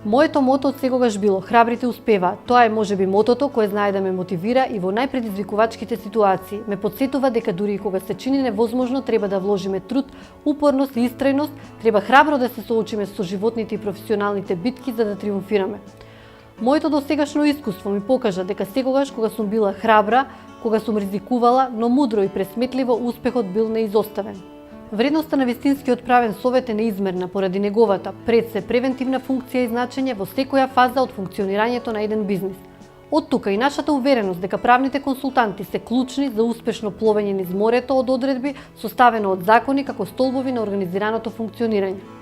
Моето мото од секогаш било храбрите успеваат. Тоа е можеби мотото кое знае да ме мотивира и во најпредизвикувачките ситуации. Ме потсетува дека дури и кога се чини невозможно, треба да вложиме труд, упорност и истрајност, треба храбро да се соочиме со животните и професионалните битки за да триумфираме. Моето досегашно искуство ми покажа дека секогаш кога сум била храбра, кога сум ризикувала, но мудро и пресметливо, успехот бил неизоставен. Вредноста на вистинскиот правен совет е неизмерна поради неговата пред се превентивна функција и значење во секоја фаза од функционирањето на еден бизнис. Од тука и нашата увереност дека правните консултанти се клучни за успешно пловење низ морето од одредби составено од закони како столбови на организираното функционирање.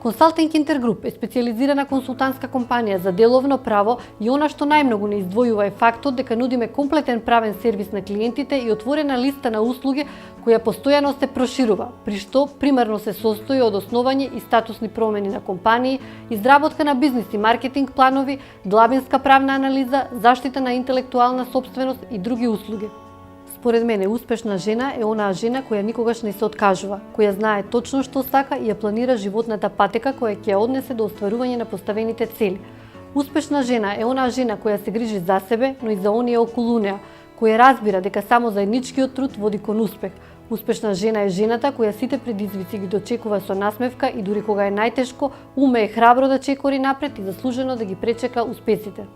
Consulting Intergroup е специјализирана консултантска компанија за деловно право и она што најмногу не издвојува е фактот дека нудиме комплетен правен сервис на клиентите и отворена листа на услуги која постојано се проширува, при што примарно се состои од основање и статусни промени на компании, изработка на бизнис и маркетинг планови, длабинска правна анализа, заштита на интелектуална сопственост и други услуги. Според мене, успешна жена е онаа жена која никогаш не се откажува, која знае точно што сака и ја планира животната патека која ќе ја однесе до остварување на поставените цели. Успешна жена е онаа жена која се грижи за себе, но и за оние околу неа, која разбира дека само заедничкиот труд води кон успех. Успешна жена е жената која сите предизвици ги дочекува со насмевка и дури кога е најтешко, умее храбро да чекори напред и заслужено да ги пречека успесите.